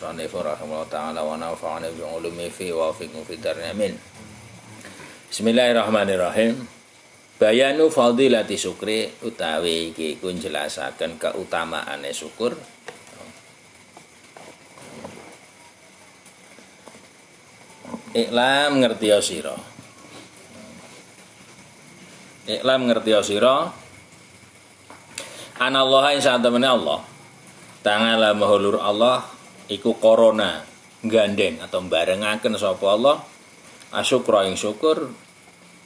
Rahimahullah ta'ala wa nafa'ana bi'ulumi fi wa fiqhu fi darin amin. Bismillahirrahmanirrahim. Bayanu fadilati syukri utawi iki ku njelasaken keutamaane syukur. Iklam ngertiya sira. Iklam ngertiya sira. Anallaha ing satemene Allah. Ta'ala mahulur Allah iku korona gandeng atau barengaken sapa Allah asyukra ing syukur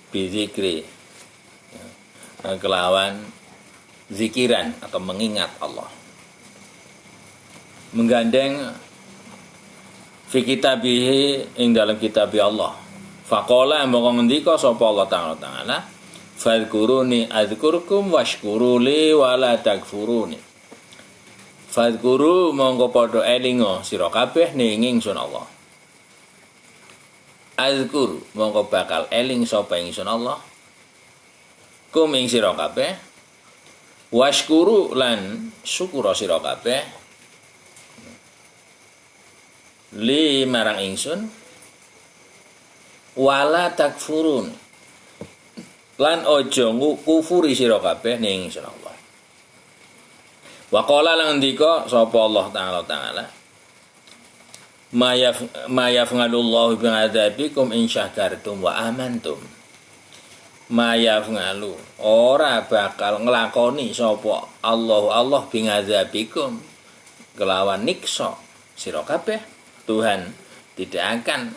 bizikri kelawan zikiran atau mengingat Allah, menggandeng fi kitabihi ing dalam kitab Allah. Faqala mongko ngendika sapa Allah taala fadhkuruni adzkurkum washkuruli wala takfuruni. Fadhkuru mongko padha elinga sira kabeh ning ingsun Allah. Adzkur mongko bakal eling sapa ingsun Allah. Kum ing sira kabeh. Washkuru lan syukur sira kabeh. Li marang ingsun. Wala takfurun. Lan aja kufuri sira kabeh ning ingsun Allah. Wa qala lan ndika sapa Allah taala ma yaf'alullahu bi'adzabikum in syakartum wa amantum. Ma yaf'alu ora bakal nglakoni sapa Allah bi'adzabikum kelawan niksa sira kabeh. Tuhan tidak akan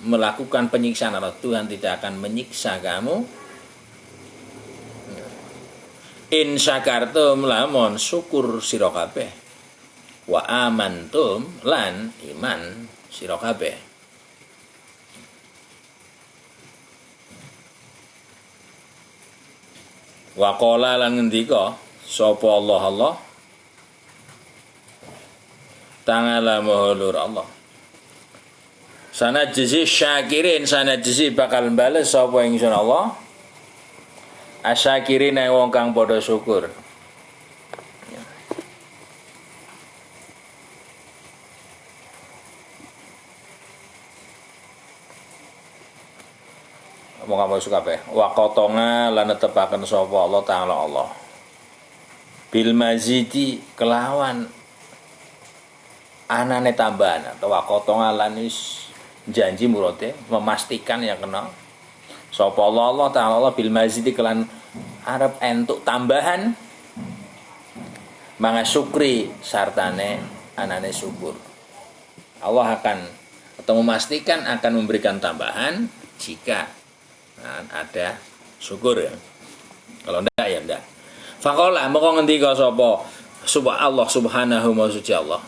melakukan penyiksaan atau Tuhan tidak akan menyiksa kamu. In syakartum lamun syukur sira kabeh wa amantum lan iman sira kabeh. Wa qala lan ngendika sapa Allah ta'ala mahulur Allah. Sanajzi syakirin sanajzi bakal bales sapa ingsun Allah asyakirin wong kang padha syukur. Moga suka kabeh. Wa qatonga lan netepaken sapa Allah taala Allah. Bil mazidi kelawan anane tambahan atau wa qatonga lan janji murate memastikan yang kenal sapa Allah taala bil mazidi kelan arep entuk tambahan manga syukri sartane anane syukur. Allah akan atau memastikan akan memberikan tambahan jika ada syukur ya. Kalau ndak ya ndak. Faqala moko ngendika sapa Allah subhanahu wa ta'ala.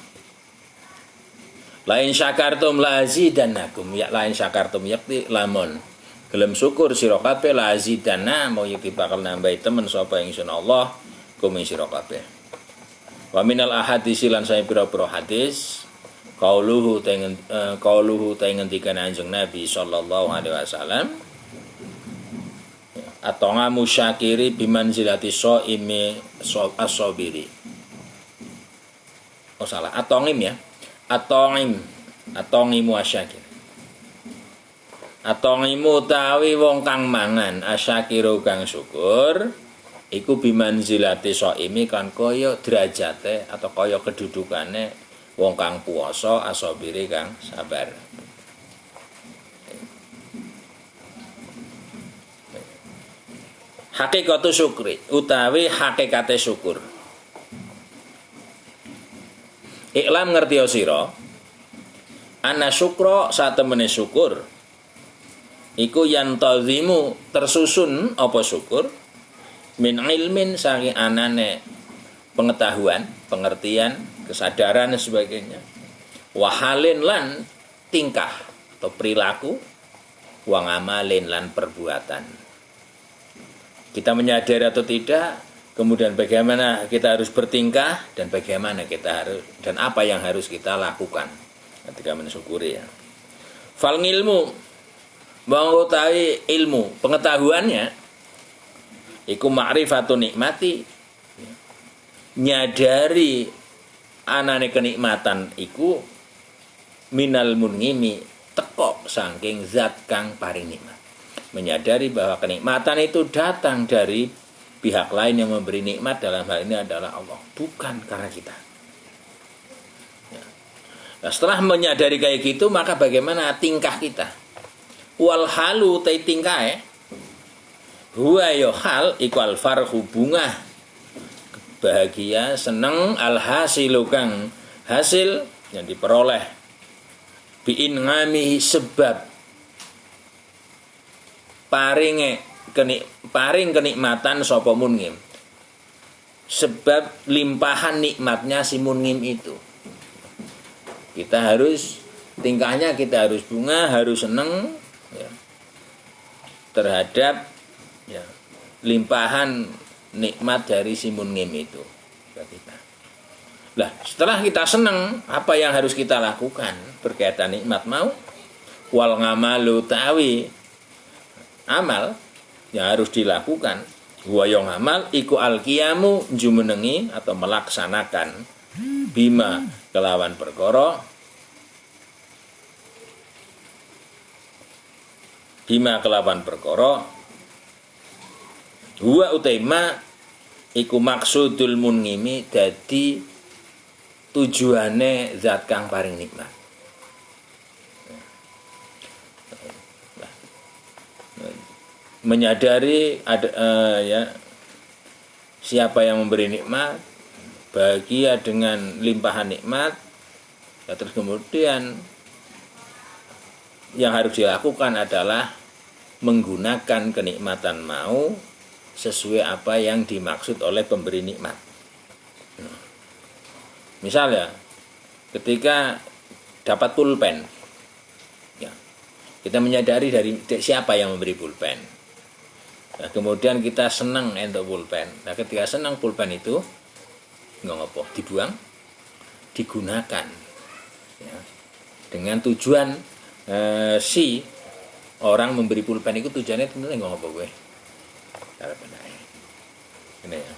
Lain syakartum la azidannakum ya lain syakartum yakti lamun gelem syukur sira kabeh la azidanna mau yekti bakal nambahi temen sapa ingsun Allah kum sira kabeh. Wa minal ahadits lan saya pira-pira hadis qauluhu ta ngendikan Kanjeng Nabi sallallahu alaihi wasallam atonga musyakiri bimanzilati shaimi as-sabiri. Oh salah, atongim ya. Atongimu asyakir. Atongimu tawi wong kang mangan asyakiru kang syukur iku bimanzilati shaimi kan kaya derajate atau kaya kedudukane wong kang puasa asabiri kang sabar. Hakikatu syukri utawi hakikate syukur. Iklam ngertiya sira ana syukra satemene syukur iku yantazimu tersusun apa syukur min ilmin saking anane pengetahuan, pengertian, kesadaran dan sebagainya. Wahalin lan tingkah atau perilaku, wa ngamalin lan perbuatan. Kita menyadari atau tidak, kemudian bagaimana kita harus bertingkah dan bagaimana kita harus dan apa yang harus kita lakukan ketika mensyukuri ya. Fal ilmu mengetahui ilmu pengetahuannya iku ma'rifatun nikmati nyadari anane kenikmatan iku minal munngimi teko saking zat kang paring nikmat. Menyadari bahwa kenikmatan itu datang dari pihak lain yang memberi nikmat, dalam hal ini adalah Allah, bukan karena kita. Nah, setelah menyadari kayak gitu, maka bagaimana tingkah kita? Wal halu tai tingkah huwa yo hal iku al farhu bungah bahagia seneng al hasilu kang hasil yang diperoleh biin ngamihi sebab paring kenikmatan sapa munngim, sebab limpahan nikmatnya si munngim itu. Kita harus tingkahnya, kita harus bunga, harus seneng ya, terhadap ya, limpahan nikmat dari si munngim itu kita. Lah, setelah kita seneng, apa yang harus kita lakukan berkaitan nikmat mau? Wal ngamalu tawi amal yang harus dilakukan wa yang amal iku al-qiyamu jumenengi atau melaksanakan bima kelawan perkara huwa utama iku maksudul munngimi dadi tujuane zat kang paring nikmat. Menyadari ada ya, siapa yang memberi nikmat, bahagia dengan limpahan nikmat, ya, terus kemudian yang harus dilakukan adalah menggunakan kenikmatan mau sesuai apa yang dimaksud oleh pemberi nikmat. Misalnya ketika dapat pulpen, ya, kita menyadari dari siapa yang memberi pulpen. Nah, kemudian kita senang untuk pulpen. Nah, ketika senang pulpen itu nggak ngopo, dibuang, digunakan ya, dengan tujuan si orang memberi pulpen itu tujuannya tentunya nggak ngopo gue. Cara benar ini ya.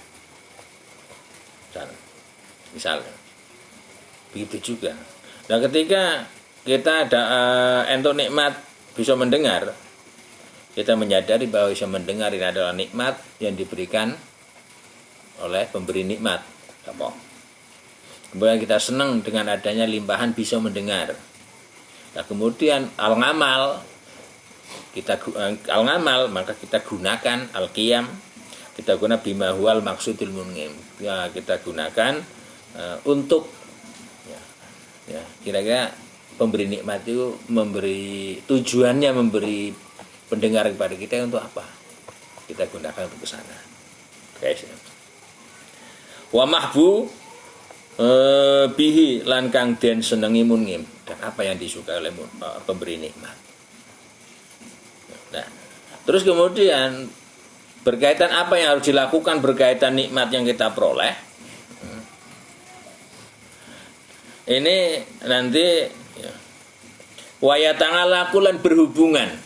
Misalnya begitu juga. Nah, ketika kita ada untuk nikmat bisa mendengar, kita menyadari bahwa bisa mendengar ini adalah nikmat yang diberikan oleh pemberi nikmat. Kemudian kita senang dengan adanya limpahan bisa mendengar. Nah, kemudian al-ngamal maka kita gunakan al-qiyam, kita gunakan bima huwal maksudul munngim. Ya, kita gunakan untuk ya, kira-kira pemberi nikmat itu tujuannya memberi pendengar kepada kita untuk apa? Kita gunakan untuk ke sana. Guys. Wa mahbu bihi lan kang den senengi munngim, dan apa yang disukai oleh pemberi nikmat. Nah, terus kemudian berkaitan apa yang harus dilakukan berkaitan nikmat yang kita peroleh. Ini nanti ya, wa yata'alaku lan berhubungan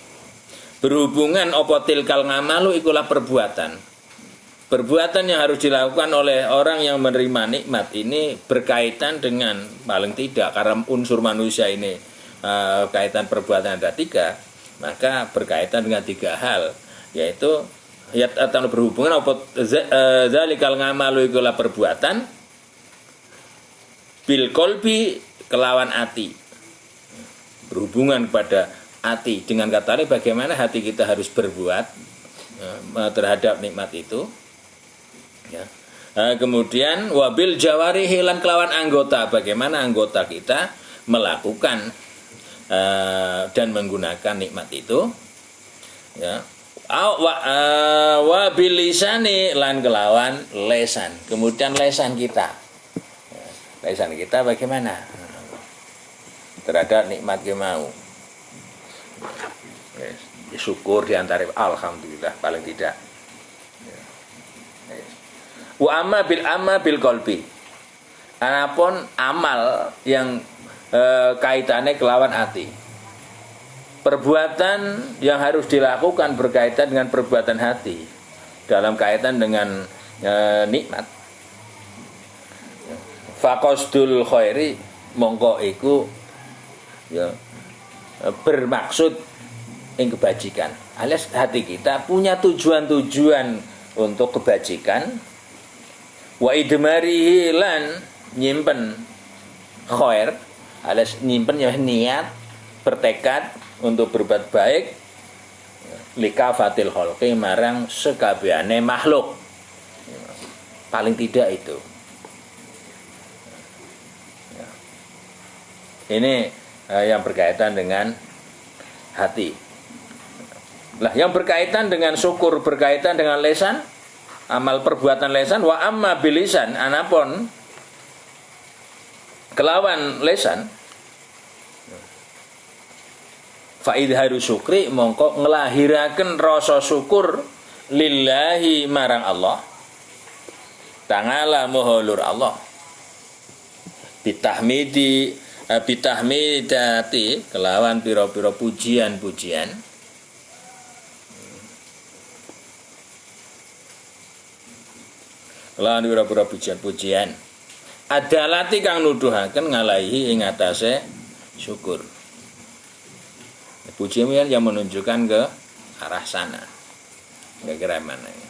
apa tilkal ngamalu ikulah perbuatan yang harus dilakukan oleh orang yang menerima nikmat ini berkaitan dengan paling tidak, karena unsur manusia ini kaitan perbuatan ada 3, maka berkaitan dengan 3 hal, yaitu atau berhubungan apa zalikal ngamalu ikulah perbuatan bil qalbi kelawan ati, berhubungan kepada hati. Dengan kata lain, bagaimana hati kita harus berbuat terhadap nikmat itu ya. Kemudian wabil jawarihi lan kelawan anggota, bagaimana anggota kita melakukan dan menggunakan nikmat itu ya. Wabil lisani lan kelawan lesan, kemudian lesan kita bagaimana terhadap nikmat yang mau. Syukur diantara alhamdulillah paling tidak. Wa amma bil qalbi. Anapun amal yang kaitannya kelawan hati. Perbuatan yang harus dilakukan berkaitan dengan perbuatan hati dalam kaitan dengan nikmat. Faqasdul khairi mongko iku ya bermaksud ing kebajikan. Alias hati kita punya tujuan-tujuan untuk kebajikan. Wa idmarihi lan nyimpen khair, alias nyimpen ya niat bertekad untuk berbuat baik likafatil khalqi marang sekabehane makhluk. Paling tidak itu. Ini yang berkaitan dengan hati. Lah yang berkaitan dengan syukur, berkaitan dengan lesan, amal perbuatan lesan, wa amma bilisan, anapun kelawan lesan, fa idharu syukri mongko ngelahiraken rasa syukur lillahi marang Allah ta'ala muhulur Allah bitahmidati kelawan pira-pira pujian-pujian pujian-pujian adalati kang nuduhaken ngalahi ing atase syukur. Pujian yang menunjukkan ke arah sana. Kira-kira mana ya?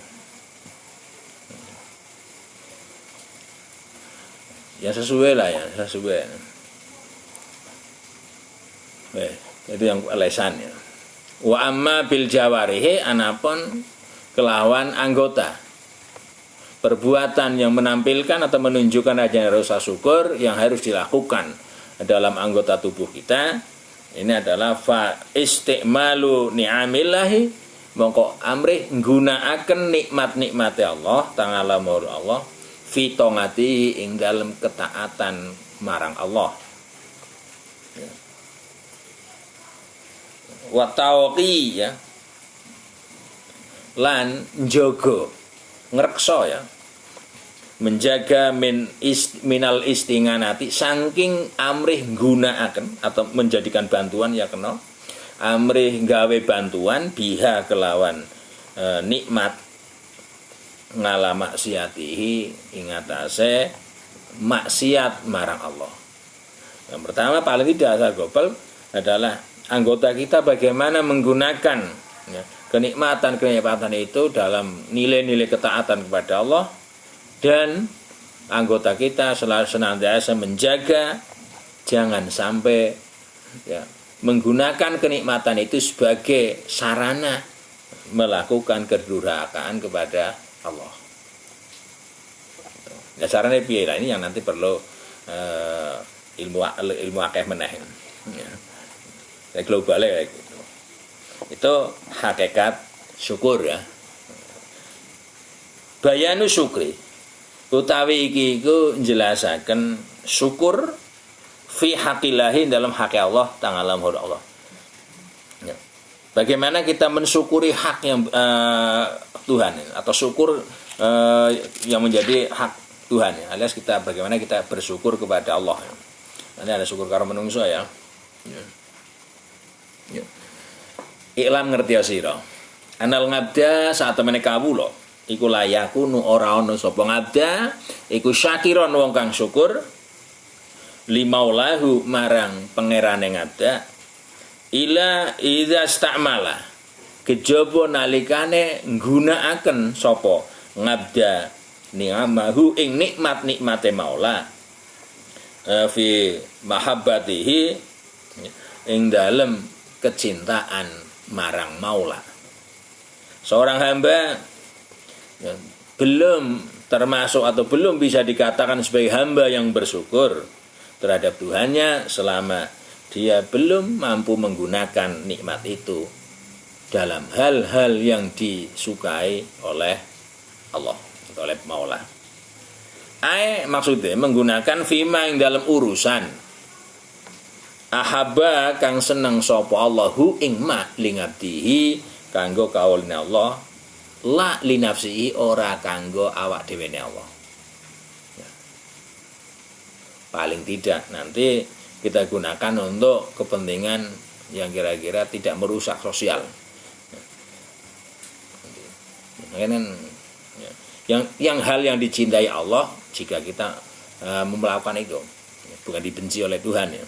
Yang sesuai lah ya, sesuai. Itu yang lesan ya. Wa amma bil jawarihi anapun kelawan anggota. Perbuatan yang menampilkan atau menunjukkan adanya rasa syukur yang harus dilakukan dalam anggota tubuh kita. Ini adalah fa istimalu ni'amillahi mongko amrih nggunakaken nikmat-nikmate Allah ta'ala mur Allah fi tongati ing dalem ketaatan marang Allah. Wa tawqi ya lan njaga ngreksa ya menjaga minal istinganati saking amrih nggunakaken atau menjadikan bantuan ya kena amrih gawe bantuan biha kelawan nikmat ngala maksiatihi ing atase maksiat marang Allah. Yang pertama paling tidak sagopel adalah anggota kita bagaimana menggunakan ya, kenikmatan itu dalam nilai-nilai ketaatan kepada Allah. Dan anggota kita selalu senantiasa menjaga jangan sampai ya, menggunakan kenikmatan itu sebagai sarana melakukan kedurhakaan kepada Allah. Ya sarana piye lah ini yang nanti perlu ilmu akeh meneh. Ya globalnya gitu. Itu hakikat syukur ya. Bayanu syukri utawi iki iku njelasaken syukur fi haqillahi dalam hak Allah ta'ala Allah. Ya. Bagaimana kita mensyukuri hak yang Tuhan atau syukur yang menjadi hak Tuhan ya. Alias kita bagaimana kita bersyukur kepada Allah. Ini ada syukur karo menungso ya. Ya. Ya. Iklam ngerti sira. Anal ngabda saat temene kawula iku layaku nu ora ana sapa ngabda iku syakiron wong kang syukur limaulahu marang pangerane ngabda ila idza stamala kejaba nalikane nggunakaken sapa ngabda ni'amahu ing nikmat-nikmate maula fi mahabbatihi ing dalem kecintaan marang maula. Seorang hamba ya, belum termasuk atau belum bisa dikatakan sebagai hamba yang bersyukur terhadap Tuhannya selama dia belum mampu menggunakan nikmat itu dalam hal-hal yang disukai oleh Allah atau oleh Maula. Maksudnya menggunakan fima yang dalam urusan ahabba kang seneng sapa Allahu ing ma lingabdihi kanggo kauline Allah la linafsihi ora kanggo awak dhewene Allah. Ya. Paling tidak nanti kita gunakan untuk kepentingan yang kira-kira tidak merusak sosial. Ya. Yang hal yang dicintai Allah jika kita melakukan itu bukan dibenci oleh Tuhan ya.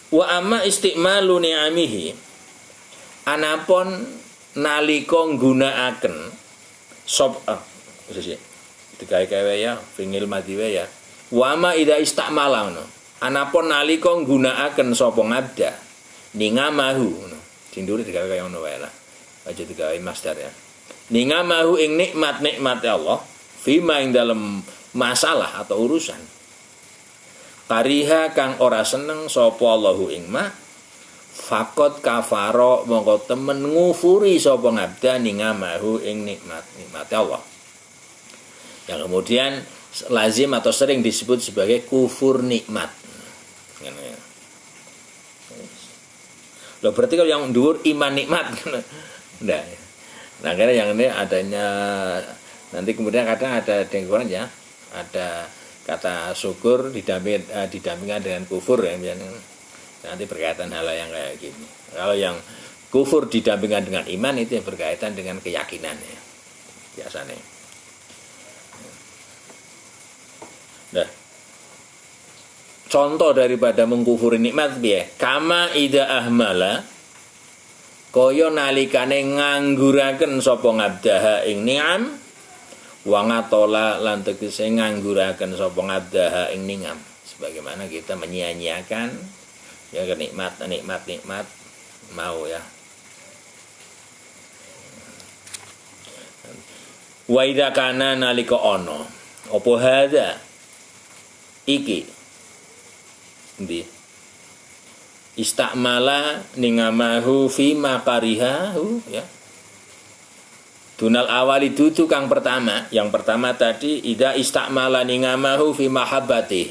Wa amma istimalu ni'amihi anapun nalika nggunakaken digawe ya fingil madiwe ya. Wa amma idza istamala ngono. Anapun nalika nggunakaken sapa ngabda ningamahu ngono. Dindure digawe kaya ngono wae lah. Aja digawe masdar ya. Ningamahu ing nikmat-nikmat Allah fima ing dalam masalah atau urusan. Kariha kang ora seneng sapa Allahu ing ma fakot kafaro mongko temen ngufuri sapa ngabda ningamahu ing nikmat Allah. Yang kemudian lazim atau sering disebut sebagai kufur nikmat. Loh berarti kalau yang dhuwur iman nikmat. Nah, karena yang ini adanya nanti kemudian kadang ada dengkuran ya, ada kata syukur didampingan dengan kufur ya, nanti berkaitan hal yang kayak gini. Kalau yang kufur didampingan dengan iman itu yang berkaitan dengan keyakinan ya, biasanya. Nah, contoh daripada mengkufuri nikmat piye? Kama ida ahmala kaya nalikane ngangguraken sapa ngabdaha ing ni'am wa ngatola lan tegese ngangguraken sapa ngabdaha ing ni'am, sebagaimana kita menyia-nyiakan ya nikmat mau ya. Wa idza kana nalika ana apa hadza iki ndi istakmala ningamahu fi makarihahu ya. Dunal awali dudu kang pertama, yang pertama tadi ida istakmala ningamahu fi mahabbati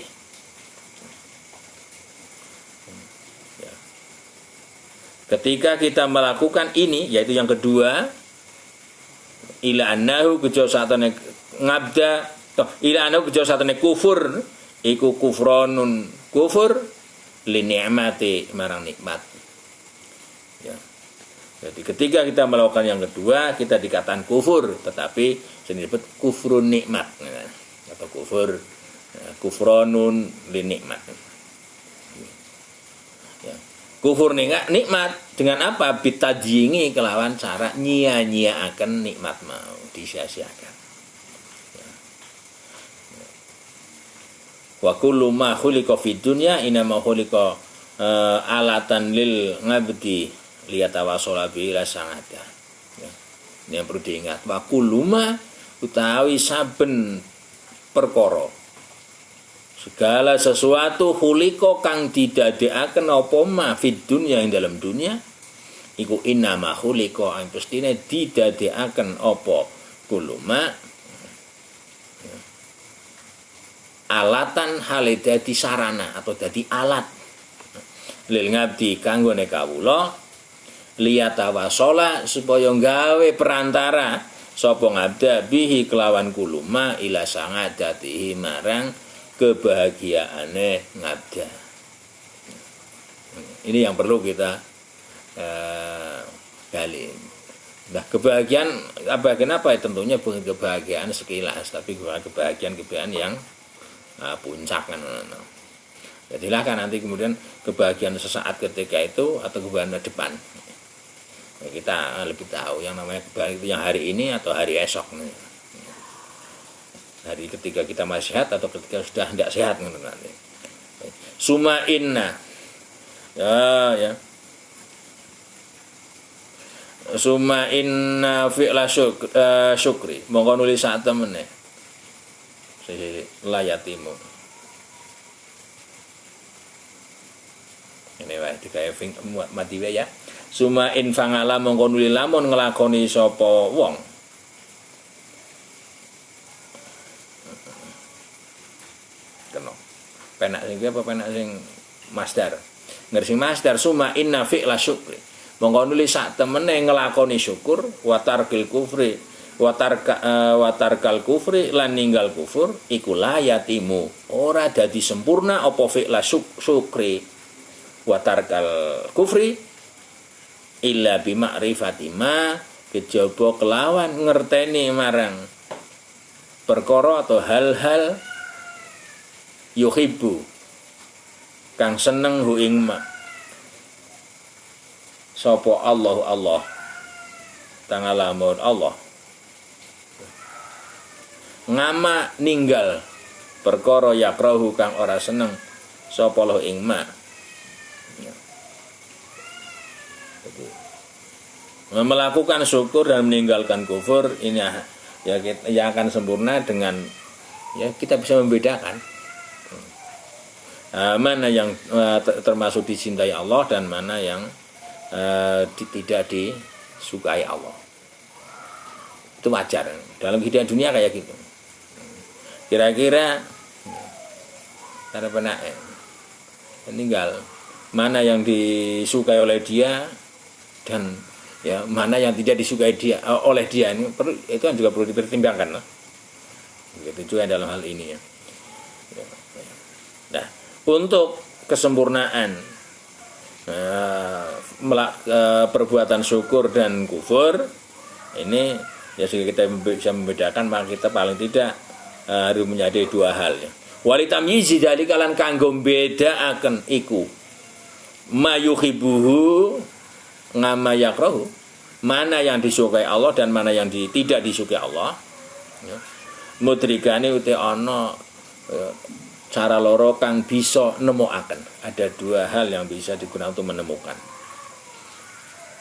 ya. Ketika kita melakukan ini, yaitu yang kedua, ila annahu kejo satane ngabda ila annahu kejo satane kufur iku kufronun kufur li ni'mati marang nikmat ya. Jadi ketika kita melakukan yang kedua kita dikatakan kufur, tetapi disebut kufrun nikmat ya. Atau kufur ya, kufronun li nikmat ya. Kufur nikmat dengan apa? Bitadjingi kelawan cara nyia-nyiaaken nikmat mau disia-siakan ya. Wa kullu ma khuliqa fid dunya inama khuliqa alatan lil ngabdi liyatawasala bi ila sangada ya. Ini yang perlu diingat. Wa kullu ma utawi saben perkara segala sesuatu khuliqa kang didadekaken apa ma fid dunya ing dalam dunia iku inama khuliqa ang pestine didadekaken apa kullu ma alatan hale dadi sarana atau dadi alat lil ngabdi kanggo nek kawula liyatawasala supaya gawe perantara sapa ngabda bihi kelawan kuluma ila sangadatihi marang kebahagiaane ngabda. Ini yang perlu kita gali. Nah, kebahagiaan apa ya? Tentunya bukan kebahagiaan sekilas, tapi kebahagiaan yang puncak kan. Jadilah kan nanti kemudian kebahagiaan sesaat ketika itu atau kebahagiaan depan. Ya, kita lebih tahu yang namanya kebahagiaan itu yang hari ini atau hari esok. Hari ketika kita masih sehat atau ketika sudah tidak sehat nanti. Suma inna ya. Suma inna fi'la syukri. Monggo nulis sak temene. Layatimu ini wae dikae matiwe ya. Suma in fangala mongko nuli lamun nglakoni sapa wong kena penak sing apa penak sing masdar ngersing masdar suma inna fi'la syukri mongko nuli sak temene nglakoni syukur wa tarkil kufri watarkal kufri lan ninggal kufur iku layatimu ora dadi sempurna apa fi'la syukri watarkal kufri illa bi ma'rifati ma kejaba kelawan ngerteni marang perkara atau hal-hal yuhibbu kang seneng hu ing ma sapa Allahu Allah tangalamun Allah ngama ninggal perkara yakrahu kang ora seneng sapa Allah ing ma. Melakukan syukur dan meninggalkan kufur ini ya yang akan sempurna dengan ya kita bisa membedakan mana yang termasuk dicintai Allah dan mana yang tidak disukai Allah. Itu wajar dalam kehidupan dunia kayak gitu. Kira-kira cara pernah meninggal mana yang disukai oleh dia dan ya mana yang tidak disukai dia oleh dia ini itu kan juga perlu dipertimbangkan. Begitu juga dalam hal ini ya. Nah, untuk kesempurnaan perbuatan syukur dan kufur ini ya sehingga kita bisa membedakan maka kita paling tidak harus menyadari dua hal ya. Walitamyizi jadi kalian kanggo beda akan iku mayuhibuhu ngama yakrahu mana yang disukai Allah dan mana yang tidak disukai Allah ya. Mudrikane uti ana cara loro kang bisa nemokaken. Ada dua hal yang bisa digunakan untuk menemukan.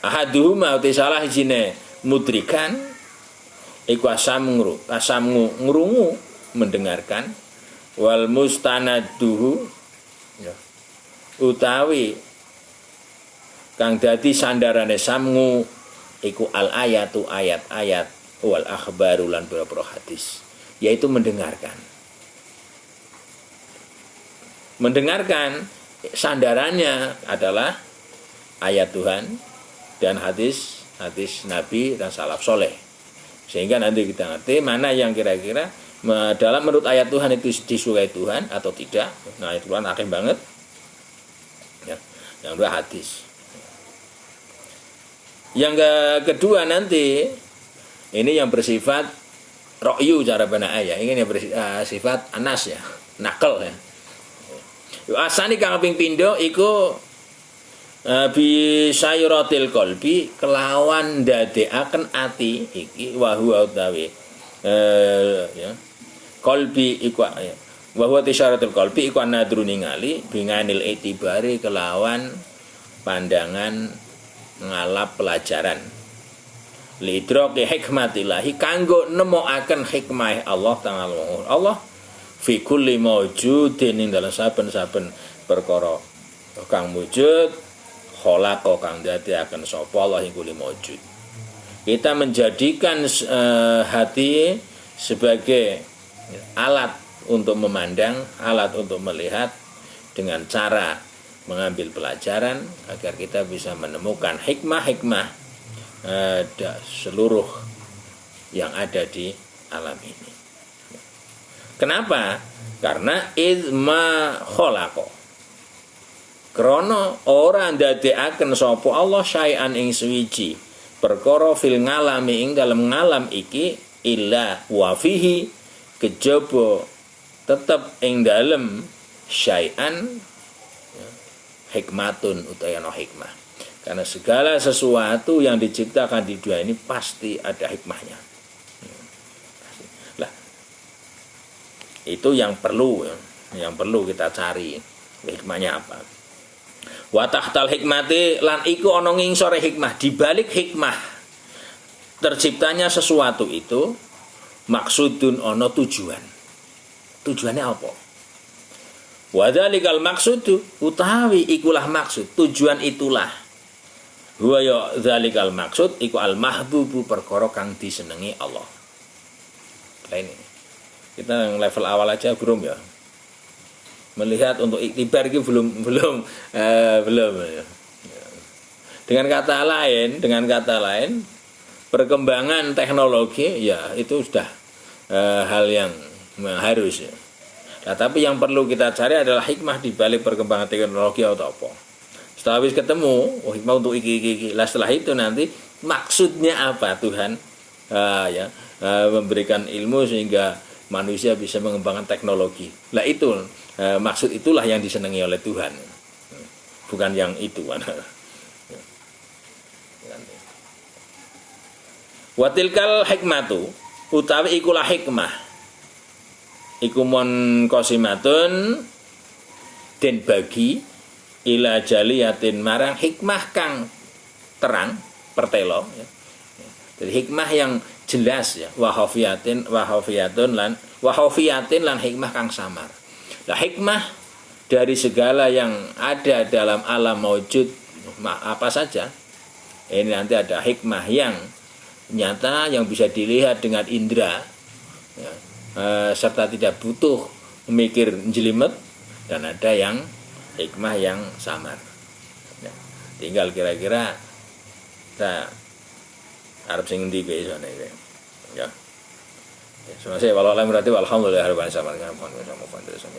Ahaduhuma uti salah isine mudrikan iku asamngu ngrungu mendengarkan wal mustanaduhu ya. Utawi kang dadi sandarane samngu iku al ayatu ayat-ayat wal akhbaru lan boro hadis yaitu mendengarkan sandarannya adalah ayat Tuhan dan hadis Nabi dan salaf soleh sehingga nanti kita ngerti mana yang kira-kira dalam menurut ayat Tuhan itu disukai Tuhan atau tidak. Nah itu kan akeh banget ya. Yang dua hadis. Yang kedua nanti ini yang bersifat ra'yu cara bana ayat. Ini yang bersifat anas ya, nakal ya. Asani kang ping pindho iku bi sayratil qalbi kelawan ndadekaken ati iki wa huwa utawi ya qalbi iku ya wa huwa tisyaratul qalbi iku anadru ningali binganil itibari kelawan pandangan ngalap pelajaran lidroke hikmatillahi kanggo nemokaken hikmah Allah ta'ala Allah fi kulli maujudin ing dalam saben-saben perkara kang wujud khalaqa kang dadiaken sapa Allah ing kulli maujud. Kita menjadikan hati sebagai alat untuk memandang, alat untuk melihat dengan cara mengambil pelajaran agar kita bisa menemukan hikmah-hikmah seluruh yang ada di alam ini. Kenapa? Karena izma khalaqa. Krana ora ndadekaken sapa Allah syai'an ing suwiji perkara fil ngalami ing dalam ngalam iki illa wa fihi kejaba tetep ing dalem syai'an hikmatun utawa ana hikmah. Karena segala sesuatu yang diciptakan di dunia ini pasti ada hikmahnya. Lah, itu yang perlu kita cari hikmahnya apa. Wa tahtal hikmati lan iku ana ngingsore hikmah, di balik hikmah terciptanya sesuatu itu maksudun ana tujuan. Tujuannya apa? Wa dzalikal maqsudu utawi ikulah maksud, tujuan itulah. Wa ya dzalikal maksud iku al mahbubu perkara kang disenengi Allah. Ini kita yang level awal aja belum ya. Melihat untuk iktibar itu belum ya. Dengan kata lain perkembangan teknologi ya itu sudah hal yang harus ya. Nah, tapi yang perlu kita cari adalah hikmah di balik perkembangan teknologi atau apa. Setelah habis ketemu hikmah untuk iki. Setelah itu nanti maksudnya apa Tuhan memberikan ilmu sehingga manusia bisa mengembangkan teknologi. Lah itu maksud itulah yang disenangi oleh Tuhan, bukan yang itu. Watilkal hikmatu utawi ikulah hikmah iku mon qasimatun den bagi ila jaliyatin marang hikmah kang terang pertelo ya. Jadi hikmah yang jelas ya, wahafiyatin lan hikmah kang samar. Nah, hikmah dari segala yang ada dalam alam maujud apa saja. Ini nanti ada hikmah yang nyata yang bisa dilihat dengan indera ya, serta tidak butuh memikir jelimet, dan ada yang hikmah yang samar ya. Tinggal kira-kira kita Arab sing ndi wae sone ya. Ya, semasa walau alam berarti alhamdulillah rabbil alamin.